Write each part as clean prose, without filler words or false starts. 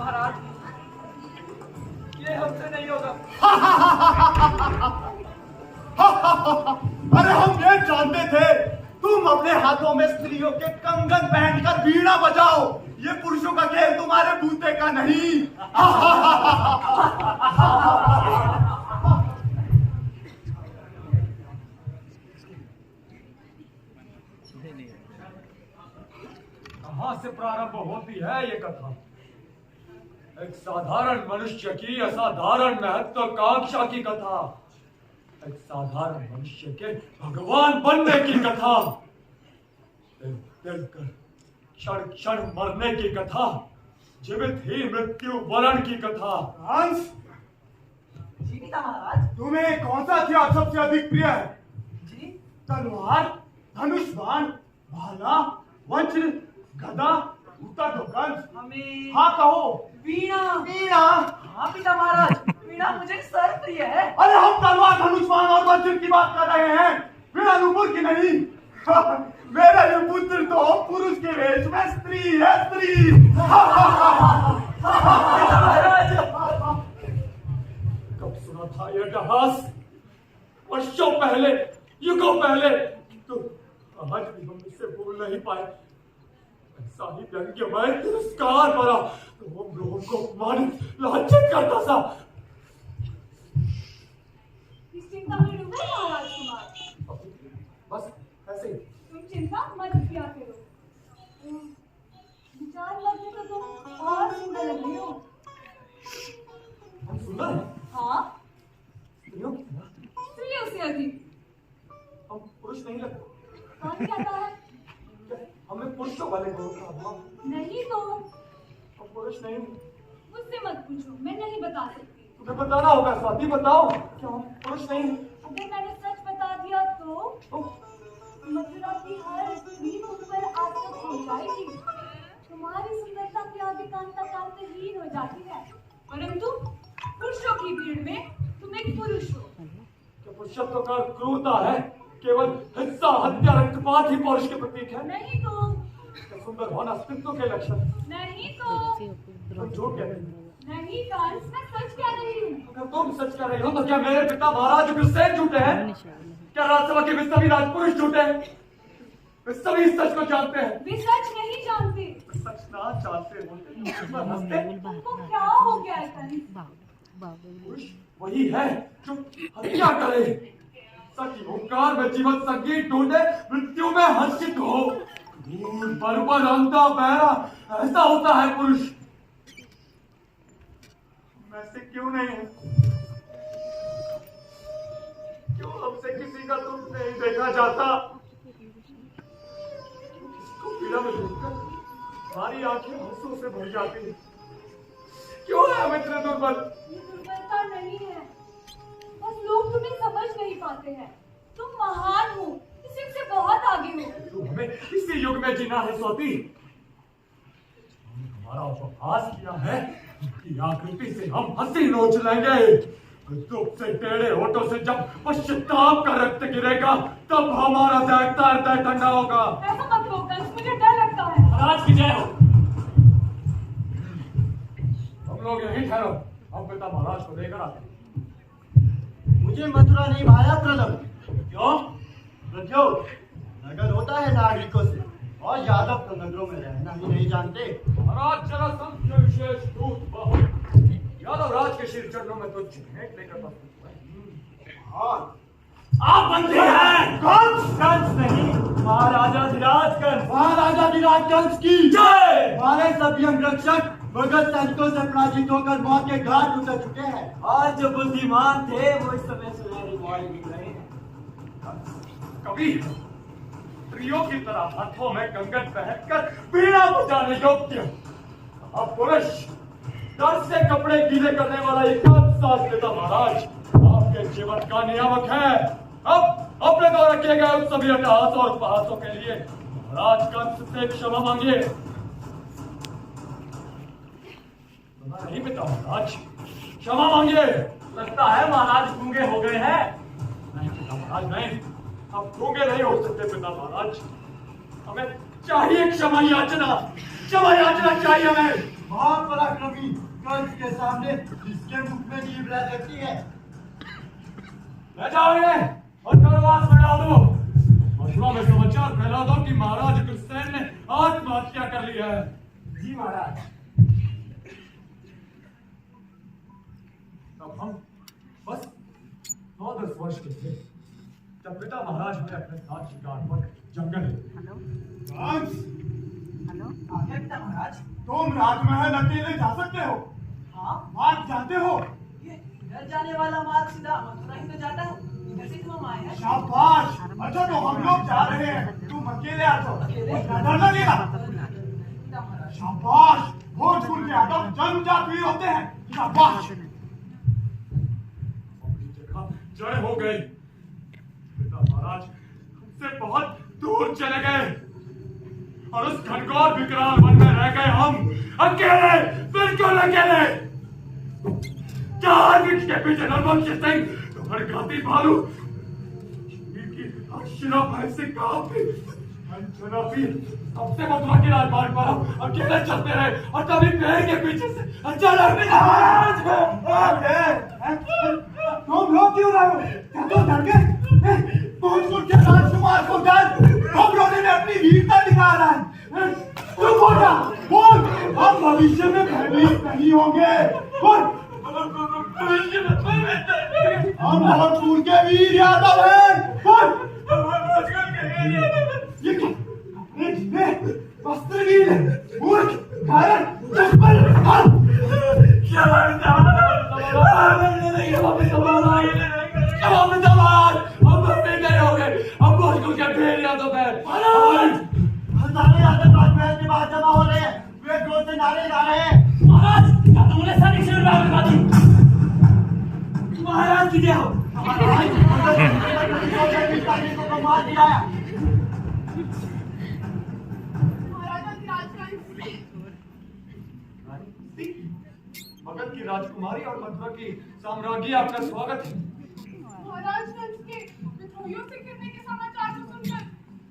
महाराज, ये हमसे नहीं होगा। अरे हम ये जानते थे तुम अपने हाथों में स्त्रियों के कंगन पहनकर वीणा बजाओ। ये पुरुषों का खेल तुम्हारे बूते का नहीं। कहां से प्रारंभ होती है ये कथा? एक साधारण मनुष्य की असाधारण महत्वाकांक्षा की कथा, एक साधारण मनुष्य के भगवान बनने की कथा, दिल कर क्षण क्षण मरने की कथा, जीवित ही मृत्यु वरण की कथा। हंस, जी पिता महाराज। तुम्हें कौन सा हथियार सबसे अधिक प्रिय है? जी, तलवार, धनुष बाण, भाला, वज्र, गदा, जूता, धोकन? हमें हाँ कहो। वीणा। वीणा? हाँ पिता महाराज, वीणा मुझे सर प्रिय है। अरे हम तलवार, धनुष बाण और वज्र की बात कर रहे हैं, वीणा नुपुर की नहीं। मेरा ये पुत्र तो पुरुष के वेश में स्त्री है, स्त्री। महाराज, कब सुना था ये रहस्य? वर्षों पहले, युगों पहले। तो आज भी हम इससे भूल नहीं पाए। ऐसा ही व्यंग्यमय तिरस्कार भरा रोम रोम को अपमानित लांछित करता था। इस चिंता में डूबे हो राजकुमार। बस ऐसे ही। तुम चिंता मत किया करो। विचार करने तो तुम और सुंदर लग रही हो। हम सुंदर हैं? हाँ, स्त्रियों की तरह। स्त्रियों से अधिक। हम पुरुष नहीं लगते। कौन कहता है? हमें पुरुषों वाले गुणों का अभाव। नहीं तो हम पुरुष नहीं। मुझसे मत पूछो, मैं नहीं बता सकती। तुम्हें बताना होगा स्वाति, बताओ क्या हम पुरुष नहीं? अगर मैंने सच बता दिया तो मथुरा की हर स्त्री तुम पर आसक्त हो जाएगी। तुम्हारी सुंदरता के आगे कांता कांतहीन हो जाती है, परंतु पुरुषों की भीड़ में तुम एक पुरुष हो। क्या पुरुषत्व का क्रूरता है? केवल हिंसा, हत्या, रक्तपात ही पौरुष के प्रतीक है? नहीं तो क्या सुंदर होना अस्तित्व के लक्षण? नहीं तो तुम झूठ कह रही हो। नहीं कंस, मैं सच कह रही हूँ। अगर तुम सच कह रही हो तो क्या मेरे पिता महाराज उग्रसेन झूठे हैं? क्या राजसभा के वे सभी राजपुरुष झूठे हैं? वे सभी इस सच को जानते हैं। वे सच नहीं जानते। सच ना जानते होते तुमको क्या हो गया है कंस? पुरुष वही है जो हत्या करे, सच ओंकार में जीवन संगीत ढूंढे, मृत्यु में हर्षित हो। क्रूर, बर्बर, अंधा, बहरा, ऐसा होता है पुरुष। वैसे क्यों नहीं है? क्यों हमसे किसी का दुख नहीं देखा जाता? किसको पीड़ा में देखकर हमारी आंखें आंसू से भर जाती हैं? क्यों है हम इतने दुर्बल? ये दुर्बलता नहीं है, बस लोग तुम्हें समझ नहीं पाते हैं। तुम महान हो, इस युग से बहुत आगे हो। तो हमें इसी युग में जीना है स्वाति। हमारा उपहास किया है कि आकृति से हम हंसी नोच लेंगे, दुख से टेढ़े होठों से जब पश्चाताप का रक्त गिरेगा तब हमारा देखता हृदय ठंडा होगा। ऐसा मत कहो कंस, मुझे डर लगता है। महाराज की जय हो। हम लोग यहीं ठहरो, हम पिता महाराज को लेकर आते हैं। मुझे मथुरा नहीं भाया प्रलम। क्यों? प्रद्योत नगर होता है नागरिकों से, और यादव तो नगरों में रहना ही नहीं जानते। महाराज जरासंध के विशेष दूत बहुत यादव राज के शीर चरणों में तो भेंट लेकर हाँ, आप बंदे हैं। कंस? कंस नहीं, महाराजाधिराज कंस। महाराजाधिराज कंस की जय। हमारे सभी अंगरक्षक मुगल सैनिकों से पराजित होकर मौत के घाट उतर चुके हैं, और जो बुद्धिमान थे वो इस समय सुनहरी मौज लिख रहे हैं। कभी स्त्रियों की तरह हाथों में कंगन पहनकर वीणा बजाने योग्य अब पुरुष डर से कपड़े गीले करने वाला एक साथ पिता महाराज आपके जीवन का नियामक है। अब अपने द्वारा किए गए उस सभी अट्टहास और उपहासों के लिए महाराज कंस से क्षमा मांगिए। नहीं पिता महाराज, क्षमा मांगिए। लगता है महाराज गूंगे हो गए हैं। नहीं पिता महाराज, नहीं, आप गूंगे नहीं हो सकते पिता महाराज। हमें चाहिए क्षमा याचना, क्षमा याचना चाहिए हमें। बहुत पराक्रमी पत्नी कंस के सामने जिसके मुख में जीभ रह सकती है। ले जाओ इन्हें और कारावास में डाल दो। मथुरा में समाचार फैला दो कि महाराज अग्रसेन ने आत्महत्या कर लिया है। जी महाराज। तब हम बस 9-10 वर्ष के थे जब पिता महाराज ने अपने साथ शिकार पर जंगल कंस, आगे पिता महाराज। तुम राजमहल अकेले जा सकते हो? हाँ, मार्ग जानते हो? ये इधर जाने वाला मार्ग सीधा मथुरा ही तो जाता है। इधर से क्यों हम आए हैं? शाबाश। अच्छा तो हम लोग जा रहे हैं, तुम अकेले आ जाओ। अकेले? डर लगेगा। पिता महाराज। शाबाश। भोज फूल के आदम जन्मजात वीर होते हैं। शाबाश। अपनी जगह जड़ हो गई। पिता महाराज हमसे बहुत दूर चले गए और उस घनघोर विकराल वन में रह गए हम अकेले, बिल्कुल अकेले। चार वृक्ष के पीछे नरवंश सिंह तुम्हारे गाती भालू की अक्षरा भय से कांपी सबसे मथुरा के राजमार्ग पर हम अकेले चलते रहे और कभी पेड़ के पीछे से अचानक तुम लोग क्यों रहे हो? क्या तुम डर गए? भोजपुर के राजकुमार को डर हम लोगों ने अपनी वीरता दिखाना है। तू बोल, हम भविष्य में भयभीत नहीं होंगे। बोल, हम भोजपुर के वीर यादव हैं। बोल, ये क्या? वस्त्रहीन, मूर्ख, घायल, चप्पल, महाराज की जय हो। मार दिया। मगध की राजकुमारी और मथुरा की साम्राज्ञी आपका स्वागत है। महाराज कंस के विद्रोहियों से गिरने के समाचार को सुनकर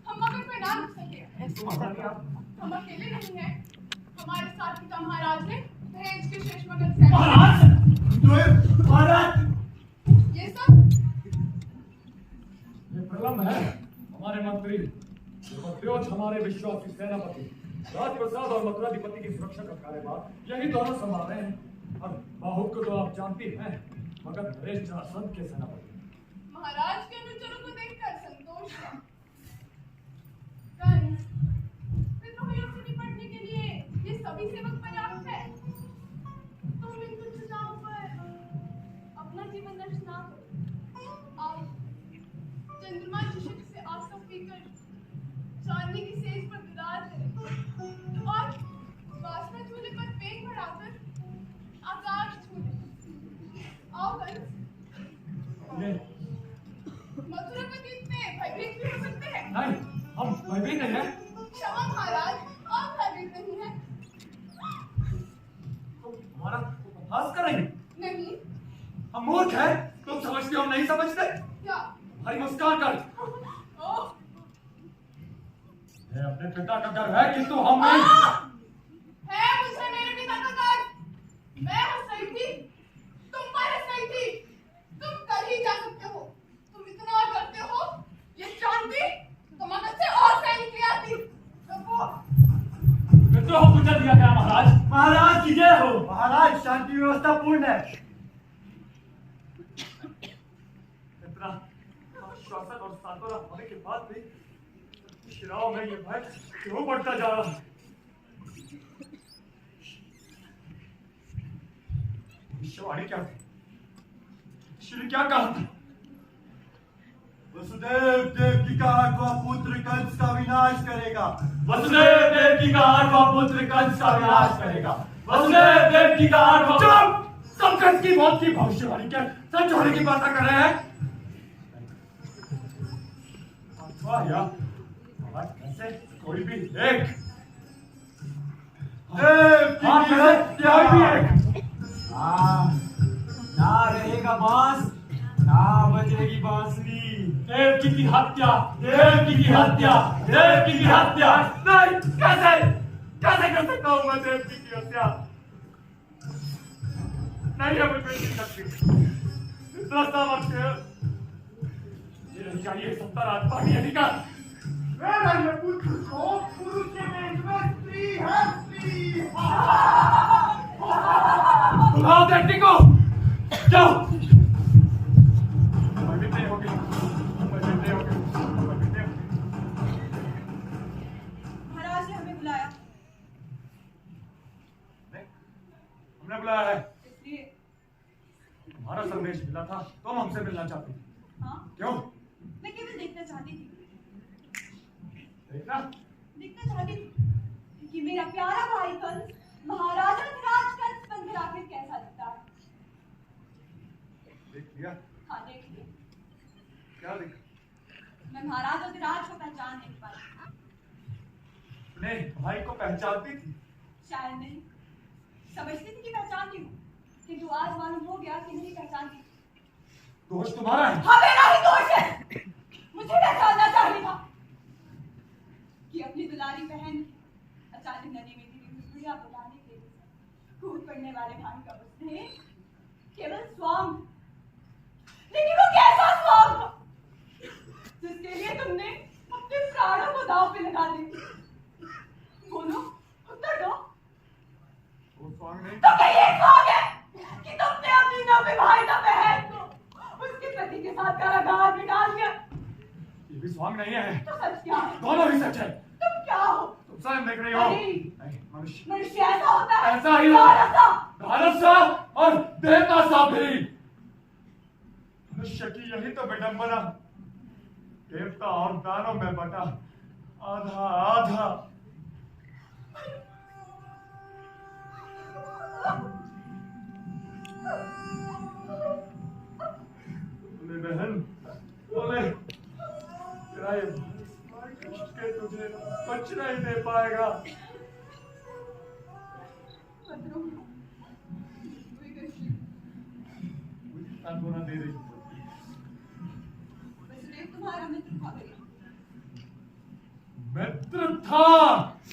हम मगध में ना रुक सके। हम अकेले नहीं हैं। हमारे साथ पिता महाराज ने दहेज के शेष मगध से महाराज ये सब ये प्रलम्ब है हमारे मंत्री मध्योज, हमारे विश्वासी सेनापति राजप्रसाद और मथुराधिपति की सुरक्षा का कार्यभार यही दोनों संभाल रहे हैं। और बाहुक को तो आप जानती हैं, मगध नरेश जरासंध के सेनापति। महाराज के अनुचरों को देखकर संतोष हुआ। कंस, विद्रोहियों से निपटने के लिए ये सभी सेवक पर्याप्त है। तुम इन तुच्छ सुझावों पर अपना जीवन नष्ट ना करो। आओ चंद्रमा चषक से आसव पीकर चांदनी की सेज पर दीदार करें और वासना झूले पर पेट बढ़ाकर आकाश छूले। आओ कंस। मथुरापति इतने भयभीत भी हो सकते हैं? नहीं, हम भयभीत नहीं हैं। क्षमा महाराज, आप भयभीत नहीं हैं। तुम हमारा उपहास कर रही हो। नहीं। हम मूर्ख हैं, तुम समझते हो हम नहीं समझते। क्या? हमारी मुस्कान कर। ओह, ये अपने पिता का घर है किंतु हम नहीं। है मुझे मेरे पिता का गर्व। मैं हंस रही थी, तुम पर हंस रही थी। तुम कर ही जा सकते हो। तुम इतना करते हो, ये जानती तो मगध से और सैनिक ले आती। विद्रोह कुचल दिया गया महाराज। महाराज की जय हो। महाराज शांति व्यवस्था पूर्ण है। इतना आश्वासन और सांत्वना होने के बाद भी शिराओं में ये भय क्यों बढ़ता जा रहा है? भविष्यवाणी क्या थी? श्री क्या कहा था? वसुदेव देवकी का 8वां पुत्र कंस का विनाश करेगा। वसुदेव देवकी का 8वां पुत्र कंस का विनाश करेगा। वसुदेव देवकी का 8वां। चुप! सब कंस की मौत की भविष्यवाणी क्या सच होने की बात कर रहे हैं? अथवा या कैसे कोई भी एक कोई भी एक ना रहेगा बांस, ना बजेगी बांसुरी। देवकी की हत्या, देवकी की हत्या, देवकी की हत्या। नहीं, कैसे कैसे कर सकता हूं मैं देवकी की हत्या? नहीं है मुझे नहीं सकती। इतना सामर्थ्य ये नहीं चाहिए 70 राजपाटी अधिकार। मेरा ये पुत्र को पुरुष के देश में स्त्री है, स्त्री। बुलाओ देखने को, जाओ। विनय हो गई, विनय हो गई, विनय हो गई। महाराज ने हमें बुलाया। हमने बुलाया है। इसलिए तुम्हारा संदेश मिला था, तुम हमसे मिलना चाहती थी। हाँ, क्यों? मैं केवल देखना चाहती थी कि मेरा प्यारा भाई कंस महाराजा धिराज कंस बनकर आखिर कैसा दिखता है। देख लिया? हाँ, देख लिया। क्या देखा? मैं महाराजा धिराज को पहचान नहीं पाई। अपने भाई को पहचानती थी? शायद नहीं, समझती थी कि पहचानती हूँ, किंतु आज मालूम हो गया कि नहीं पहचानती। दोष तुम्हारा है। हाँ, मेरा ही दोष है। मुझे पहचानना चाहिए था कि अपनी दुलारी बहन अचानक नदी में गिरी हुई बुढ़िया बुलाने के लिए कूद पड़ने वाले भाई का उसने केवल स्वांग, लेकिन वो कैसा स्वांग था जिसके लिए तुमने अपने प्राणों को दांव पे लगा दी। बोलो, उत्तर दो। वो स्वांग नहीं। तो क्या ये स्वांग है कि तुमने अपनी नवविवाहिता बहन को उसके पति के साथ कारागार में डाल दिया? ये भी स्वांग नहीं है। तो सच क्या है? दोनों ही सच है। तुम क्या हो? तुम स्वयं देख रही हो। नहीं। नहीं, मनुष्य मनुष्य ऐसा होता है। ऐसा ही सारसा। भारसा और देवता सा भी। मनुष्य की यही तो विडंबना, देवता और दानों में बटा आधा आधा। बोले बहन, बोले तेरा ये कष्ट के तुझे कुछ नहीं दे पाएगा। सांत्वना दे रही। वसुदेव तुम्हारा मित्र था भैया। मित्र था?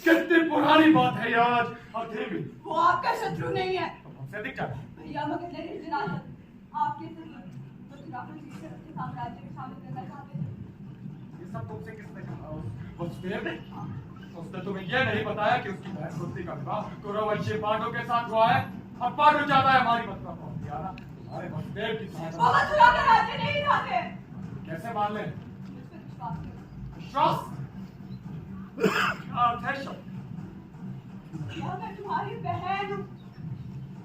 कितनी पुरानी बात है आज। और थे भी। वो आपका शत्रु नहीं है तो हमसे दिख जाता है। भैया, मगर धृतराष्ट्र आपके मथुरा को जीत कर अपने साम्राज्य में शामिल करना चाहते थे। ये सब तुमसे किसने कहा? वसुदेव ने? उसने तुम्हें यह नहीं बताया कि उसकी बहन कुंती का विवाह कौरववंशी पांडव के साथ हुआ है। अब पांडव चाहता है हमारी मथुरा को हथियाना। तुम्हारे वसुदेव की वो सहायता मथुरा का राज्य नहीं चाहते। कैसे मान ले? मुझ पर विश्वास करो। विश्वास? क्या अर्थ है शब्द? भैया, मैं तुम्हारी बहन हूँ।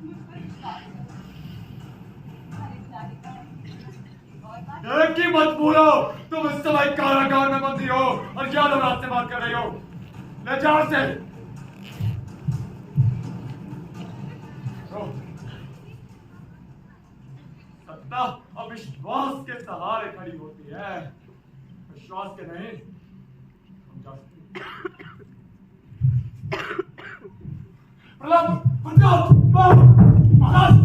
मुझ पर विश्वास करो। तुम्हारी दुलारी बहन। और बात एक ही मत बोलो। तुम इस समय कारागार में बंदी हो और यादव रात से बात कर रही हो। ले जाओ से। सत्ता अविश्वास के सहारे खड़ी होती है, विश्वास के नहीं। हम जा सकते हैं। प्रलंब, प्रद्योत, महाराज,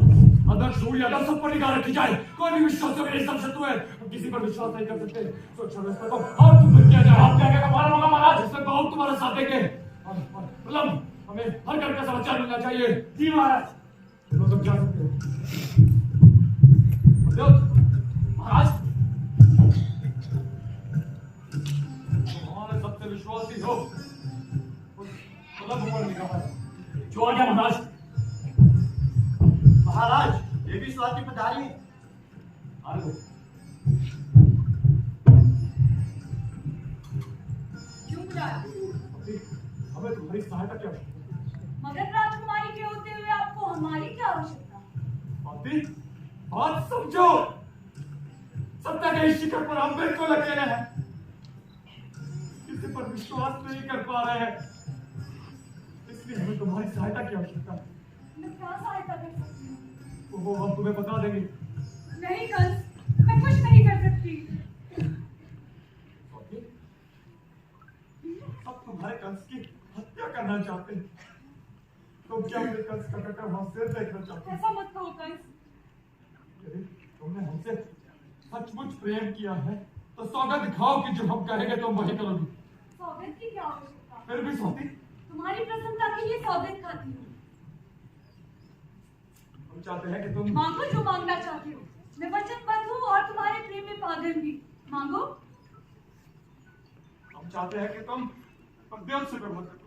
अदर सूर्य अदर सब पर निगाह रखी जाए। कोई भी विश्वास में मेरे सब शत्रु है। हम किसी पर विश्वास नहीं कर सकते। सोच समझ कर और तुम क्या जाए। आप क्या क्या मालूम होगा महाराज? इसमें बहुत तुम्हारा साथ देंगे। प्रलंब, हमें हर घर का समाचार मिलना चाहिए। जी महाराज। चलो तुम जा सकते हो। प्रद्योत, महाराज, हमारे सबसे विश्वासी हो। प्रलंब ऊपर निगाह है। जो आ गया महाराज। महाराज, ये भी स्वाद की पधारी है। आने दो। क्यों बुलाया? हमें तुम्हारी सहायता की आवश्यकता है। मगध राजकुमारी के होते हुए आपको हमारी क्या आवश्यकता? बाती, बात समझो। सत्ता के इस शिखर पर हम बिल्कुल अकेले हैं। किसी पर विश्वास नहीं कर पा रहे हैं। इसलिए हमें तुम्हारी सहायता की आवश्यकता है। मैं क्या सहायता कर सकती हूँ? वो हम तुम्हें बता देंगे। नहीं कंस, मैं कुछ नहीं कर सकती। बाती, सब तुम्हारे कंस की हत्या करना चाहते हैं। तुम क्या मेरे कंस का कटा हुआ सिर देखना चाहते हो? ऐसा मत कहो कंस। यदि तुमने हमसे सचमुच प्रेम किया है तो सौगंध दिखाओ कि जो हम कहेंगे तुम वही करोगी। सौगंध की क्या आवश्यकता? फिर भी स्वाति, तुम्हारी प्रसन्नता के लिए सौगंध खाती हूँ। हम चाहते हैं कि तुम मांगो जो मांगना चाहते हो। मैं वचनबद्ध हूँ और तुम्हारे प्रेम में पागल भी। मांगो। हम चाहते हैं कि तुम दिल से प्रभु करो।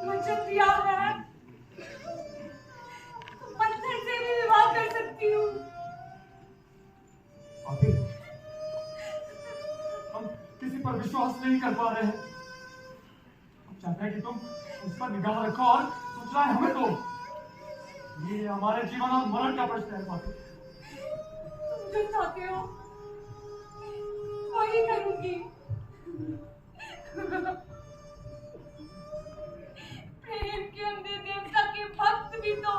वचन दिया है, पत्थर से भी विवाह कर सकती हूँ। अभी हम किसी पर विश्वास नहीं कर पा रहे हैं। हम चाहते हैं कि तुम उस पर निगाह रखो और सोचना है हमें तो। ये हमारे जीवन और मरण का प्रश्न है पापी। तुम जो चाहते हो वही करूंगी। प्रेम के अंधे देवता के भक्त भी तो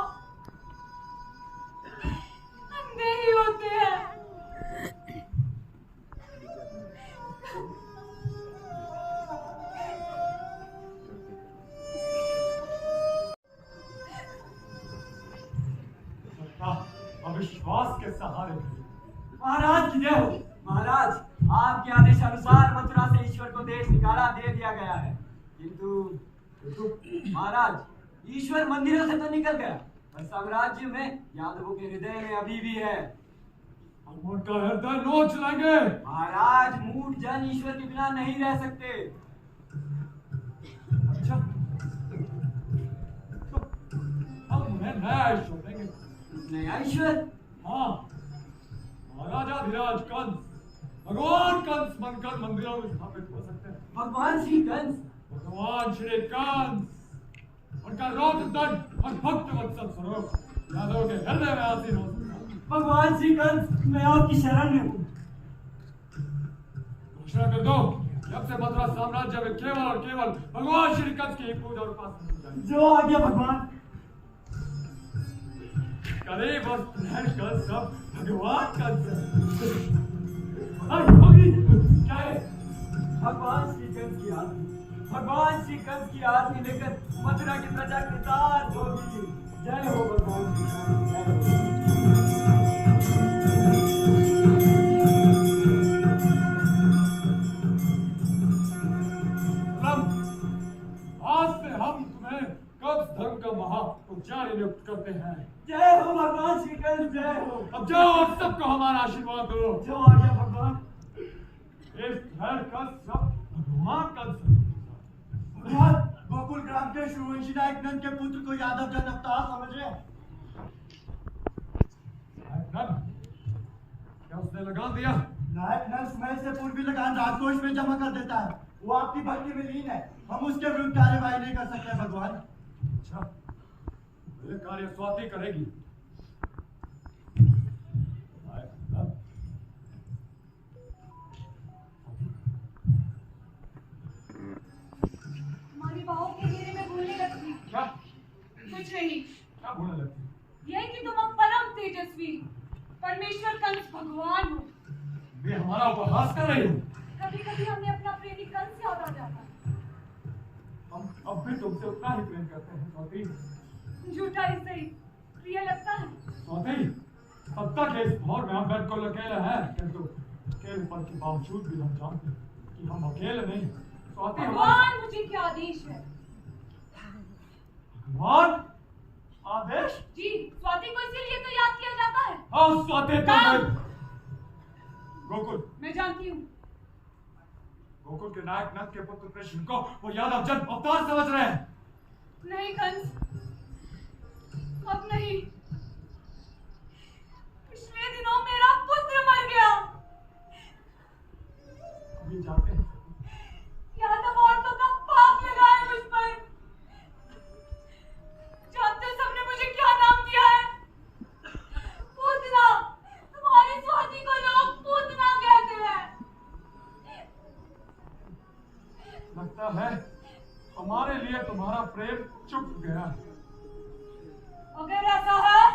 अंधे ही होते हैं। अविश्वास के सहारे महाराज की जय हो। महाराज, आपके आदेश अनुसार मथुरा से ईश्वर को देश निकाला दे दिया गया है, किंतु महाराज ईश्वर मंदिरों से तो निकल गया, पर साम्राज्य में यादवों के हृदय में अभी भी है। हम उनका हृदय नोच लेंगे। महाराज, मूढ़ जन ईश्वर के बिना नहीं रह सकते। अच्छा, तो हम उन्हें नया ईश्वर देंगे। नया ईश्वर? हाँ, महाराजा धीराज कंस, भगवान कंस बनकर मंदिरों में स्थापित हो सकते हैं। भगवान श्री कंस? भगवान श्री कंस, उनका रौद्र दंड और भक्त वत्सल स्वरूप यादव के हृदय में आसीन हो सकता है। भगवान श्री कंस, मैं आपकी शरण में हूँ। घोषणा कर दो, जब से मथुरा साम्राज्य में केवल और केवल भगवान श्री कंस की पूजा और उपासना की जाएगी। जो आज्ञा भगवान। करीब और कर सब भगवान कंस क्या है? भगवान श्री कंस की आत्मा, भगवान श्री कंस की आत्मा लेकर मथुरा की प्रजा कृतार्थ होगी। जय हो भगवान श्री कंस, जय हो। आज से हम तुम्हें कंस धर्म का महाउच्चार्य नियुक्त करते हैं। जय हो भगवान श्री कंस, जय हो। अब जाओ और सबको हमारा आशीर्वाद दो। जो आज्ञा भगवान। इस घर का सब भगवान कंस। भगवान, गोकुल ग्राम के सूर्यवंशी नायक नंद के पुत्र को यादव जन अवतार समझ रहे हैं। क्या उसने लगान दिया? नायक नंद समय से पूर्व लगान राजकोष में जमा कर देता है। वो आपकी भक्ति में लीन है, हम उसके विरुद्ध कार्यवाही नहीं कर सकते भगवान। अच्छा, ये कार्य स्वाति करेगी। हमारी बाहों के घेरे में भूलने लगती। क्या? कुछ नहीं। क्या भूलने लगती? यह कि तुम अब परम तेजस्वी परमेश्वर कंस भगवान हो। ये हमारा उपहास कर रही हो। कभी कभी हमें अपना प्रेमी कंस याद आ जाता है। हम अब भी तुमसे उतना ही प्रेम करते हैं स्वाति। झूठा ही सही, प्रिय लगता है। स्वाति, सत्ता के इस भौर में हम बिल्कुल अकेले हैं, किंतु अकेलेपन के बावजूद भी हम जानते हैं कि हम अकेले नहीं। स्वाति, भगवान मुझे क्या आदेश है? भगवान आदेश? जी, स्वाति को इसीलिए तो याद किया जाता है। हाँ स्वाति, तुम गोकुल। मैं जानती हूँ। गोकुल के नायक नंद के पुत्र कृष्ण को वो यादव जन अवतार समझ रहे हैं। नहीं कंस, अब नहीं। पिछले दिनों मेरा पुत्र मर गया। अभी जाते हैं। यादव औरतों का पाप लगा है मुझ पर। जानते हो सबने मुझे क्या नाम दिया है? पूतना। तुम्हारी स्वाति को लोग पूतना कहते हैं। लगता है हमारे लिए तुम्हारा प्रेम चुप गया। अगर ऐसा है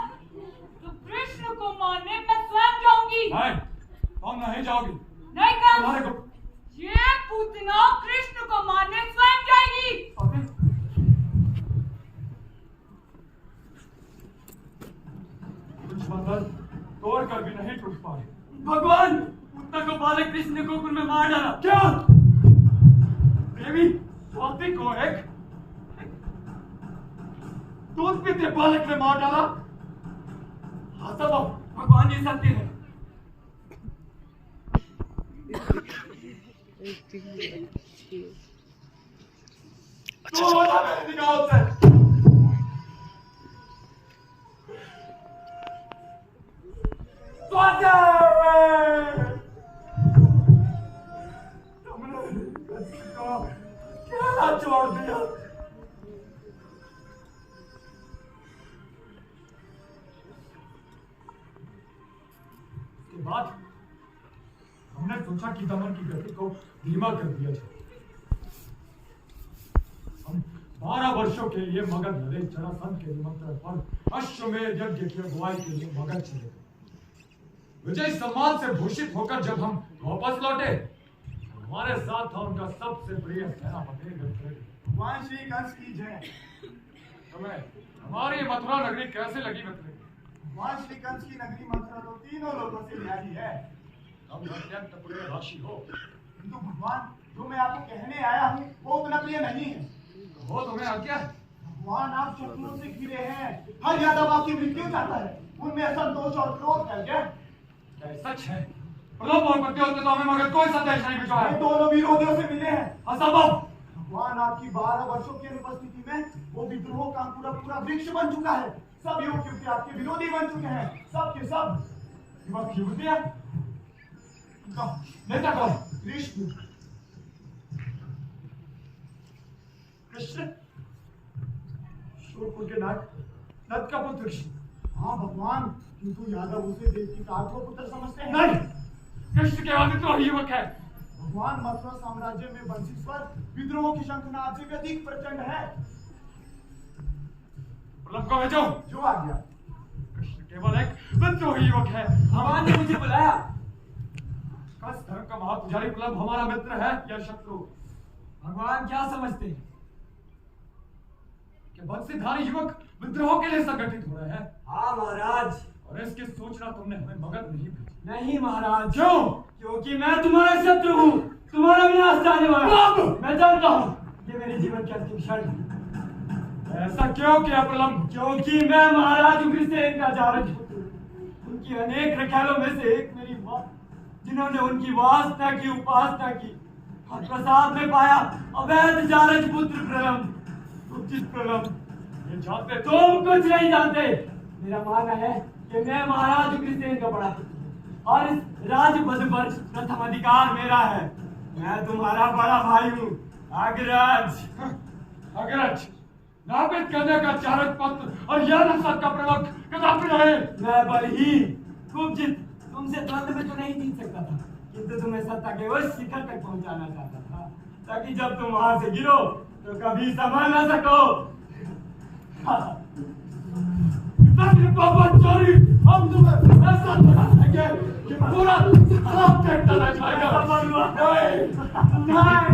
तो कृष्ण को मारने मैं स्वयं जाऊंगी। नहीं, तुम नहीं जाओगी। नहीं तुम्हारे कंस, को ये पूतना कृष्ण को मारने स्वयं जाएगी। कुछ बंधन तोड़ कर भी नहीं टूट पाए। भगवान, पुत्र को बालक कृष्ण ने गोकुल में मार डाला। क्या? देवी स्वाति को एक दूध पीते बालक ने मार डाला। हाँ सब भगवान जी सत्य है। तो बता मेरी निगाहों से तुमने इसको क्या छोड़ दिया? उसके बाद हमने सोचा कि दमन की गति को धीमा कर दिया जाए। हम 12 वर्षों के लिए मगध लड़े, जरासंध के निमंत्रण पर अश्वमेध यज्ञ की अगुवाई के लिए मगध चले गए। विजय सम्मान से भूषित होकर जब हम वापस लौटे, हमारे साथ था उनका सबसे प्रिय सेनापति मित्र। भगवान श्री कंस की जय। तुम्हें हमारी मथुरा नगरी कैसे लगी मित्र? भगवान श्री कंस की नगरी मथुरा तो तीनों लोगों से न्यारी है। हम अत्यंत प्रिय राशि हो, किंतु भगवान जो मैं आपको कहने आया हूँ वो उतना प्रिय नहीं है। वो तुम्हें आज्ञा है। भगवान आप शत्रुओं से घिरे हैं, हर यादव आपकी मृत्यु चाहता है, उनमें असंतोष और क्रोध फैल गया। क्या सच है? प्रलोभ और प्रत्युत्तर तो हमें मगर कोई संदेश नहीं भिजवाया। ये दोनों विरोधियों से मिले हैं। असंभव। भगवान आपकी 12 वर्षों की अनुपस्थिति में वो विद्रोह का पूरा वृक्ष बन चुका है। सब युवक युवती आपके विरोधी बन चुके हैं, सब के सब। युवक युवतियां नेता कौन? कृष्ण। कृष्ण शूरपुर के नाग नद का पुत्र कृष्ण। हाँ भगवान, किंतु यादव उसे देवकी का आठवां पुत्र समझते हैं। नहीं, कृष्ण के विद्रोही युवक है। भगवान मथुरा साम्राज्य में वंशीस्वर विद्रोह की शंखनाद से भी अधिक प्रचंड है। प्रलंब को भेजो। जो आ गया। कृष्ण केवल एक विद्रोही युवक है। भगवान ने मुझे बुलाया। कस धर्म का महापुजारी प्रलंब हमारा मित्र है या शत्रु? भगवान क्या समझते हैं कि वंशीधारी युवक विद्रोह के लिए संगठित हो रहे हैं? हाँ महाराज। और इसकी सूचना तुमने हमें मगध नहीं भेजी? नहीं महाराज। क्यों? क्योंकि मैं तुम्हारा शत्रु हूँ, तुम्हारा विनाश चाहने वाला। मैं जानता हूँ ये मेरे जीवन की अंतिम क्षण है। ऐसा क्यों किया प्रलंब? क्योंकि मैं महाराज उग्रसेन का जारज पुत्र हूँ। उनकी अनेक रखैलों में से एक मेरी माँ, जिन्होंने उनकी वासना की उपासना की और प्रसाद में पाया अवैध जारज पुत्र प्रलंब, उचित प्रलंब। ये जानते तुम कुछ नहीं जानते। मेरा मानना है कि मैं महाराज उग्रसेन का बड़ा पुत्र हूँ और इस राजपद पर प्रथम अधिकार मेरा है। मैं तुम्हारा बड़ा भाई हूँ अग्रज। अग्रज नापित करने का चारक पत्र और यह नसत का प्रवक्त कदापि रहे। मैं बलहीन कुब्जित तुमसे द्वंद्व में तो नहीं जीत सकता था, किंतु तुम्हें सत्ता के उस शिखर तक पहुंचाना चाहता था ताकि जब तुम वहां से गिरो तो कभी संभल न सको। चोरी हम तुम्हें ऐसा बनाएंगे कि पूरा सब चला जाएगा। नहीं,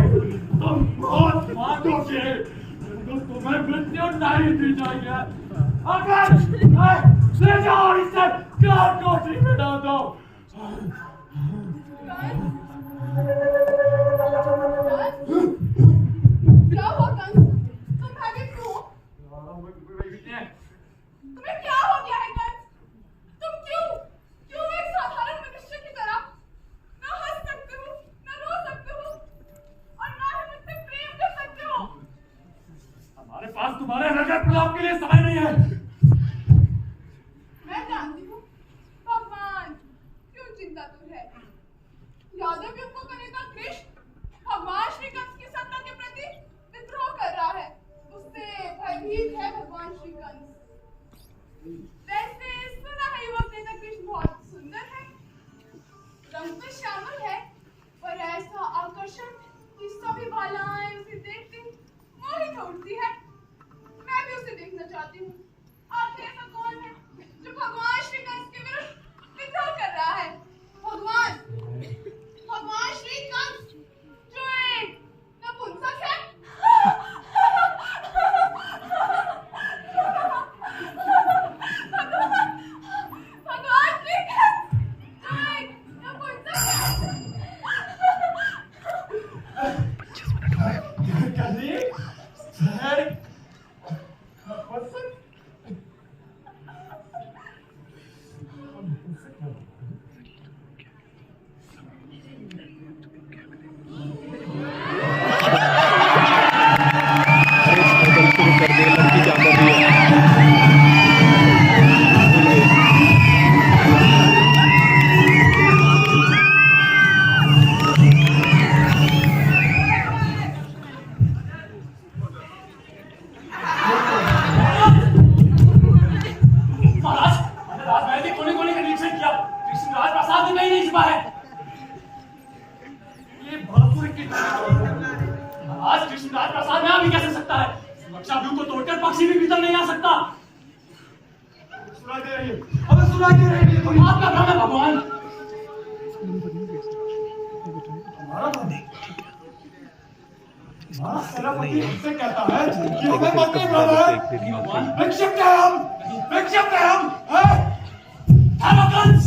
तुम बहुत मांगोगे तो तुम्हें मृत्यु नहीं दी जाएगी। अगर ले जाओ इसे काट कोठरी में डाल दो। क्या हुआ कंस? तुम भागे क्यों? तुम्हें क्या हो गया है कंस? तुम क्यों एक साधारण मनुष्य की तरह ना हंस सकते हो, ना रो सकते हो और ना ही मुझसे प्रेम कर सकते हो? हमारे पास तुम्हारे नगर प्रलाप के लिए समय नहीं है। मैं जानती हूँ भगवान क्यों चिंतातुर है। यादव युग का नेता कृष्ण भगवान श्री कंस की सत्ता के प्रति विद्रोह कर रहा है, उससे भयभीत है भगवान श्री कंस। वैसे सुना है युवक नेता कृष्ण बहुत सुंदर है, रंग तो श्यामल है, पर ऐसा आकर्षण कि सभी बालाएं उसे देखते मोहित होती है। मैं भी उसे देखना चाहती हूँ। आखिर ऐसा कौन है जो भगवान श्री कंस के विरुद्ध विद्रोह कर रहा है? भगवान श्री कंस जो एक नपुंसक है। भगवान श्री कंस जो एक नपुंसक है। कली चाबियों को तोड़कर पक्षी भी भीतर नहीं आ सकता। सुनाई दे रही है, अबे सुनाई दे रही है, कोई आपका भ्रम है भगवान। हमारा बने हमारा सेनापति हमसे कहता है कि हमें मत नहीं भगवान, विक्षिप्त है हम, विक्षिप्त है हम, हेमकंस,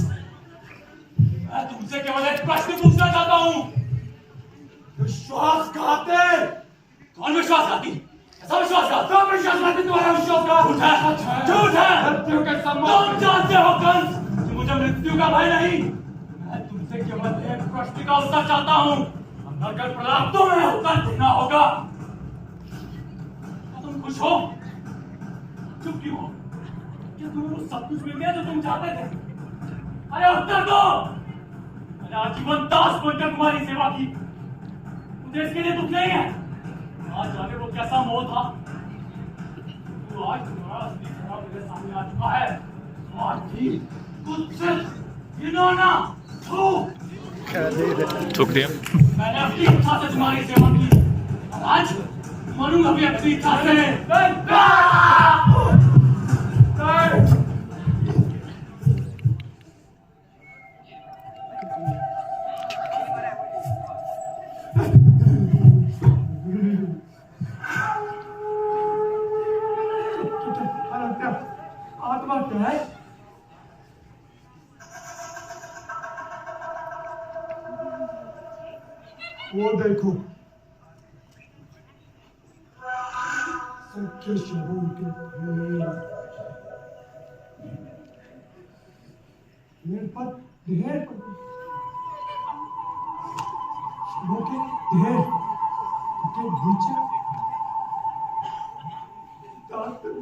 मैं तुमसे केवल एक प्रश्न पूछना चाहता हूँ। विश्वासघाती, कौन विश्वासघाती? ऐसा विश्वासघात? सब विश्वासघाती तुम्हारा विश्वासघात झूठ है, झूठ है। मृत्यु के तुम सम्मान जानते हो कंस कि मुझे मृत्यु का भय नहीं। मैं तुमसे केवल एक प्रश्न का उत्तर चाहता हूँ। अगर प्रलाप तुम्हें उत्तर देना होगा तो तुम खुश हो? चुप क्यों हो? क्या तुम्हें वो सब कुछ मिल गया जो तुम चाहते थे? अरे उत्तर दो। मैंने आजीवन दास बनकर तुम्हारी सेवा की, मुझे इसके लिए दुख नहीं है। आज जाने वो कैसा मोह था, तो आज तुम्हारा असली चेहरा मेरे सामने आ चुका है। स्वार्थी, कुत्सित, घिनौना, थूक। थूक दिया। मैंने अपनी इच्छा से तुम्हारी सेवा की, और आज मरूंगा भी अपनी इच्छा से। आत्मा क्या है? वो देखो, सत्य शरीर के ढेर पर ढेर पर वो के ढेर के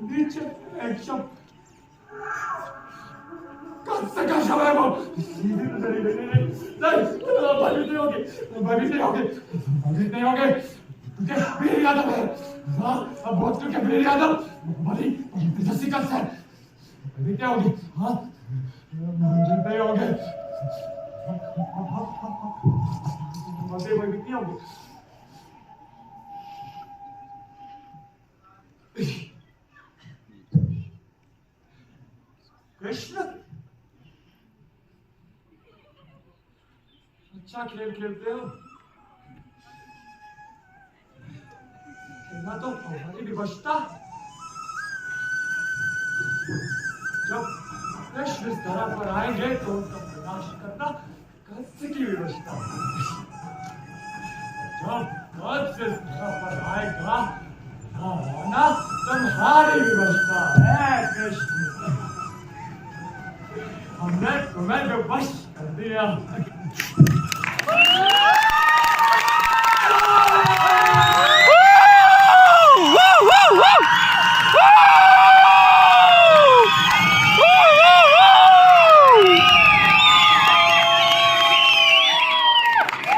नीचे एक शब्द का शब्द है वो। भयभीत नहीं होगे, भयभीत नहीं होगे, भयभीत नहीं होगे। तुझे वीर यादव है, हाँ, अब बहुत तुझे वीर यादव बड़ी तेजस्वी कंस है। भयभीत नहीं होगे, हाँ, भयभीत नहीं होगे, भयभीत नहीं होगे। कृष्ण अच्छा खेल खेलते हो, खेलना तो हमारी विवशता। जब कृष्ण इस धरा पर आएंगे तो उनका प्रकाश करना कंस की विवशता। जब कंस इस धरा पर आएगा आना तुम्हारी विवशता है कृष्ण। हमने तुम्हें विवश कर दिया।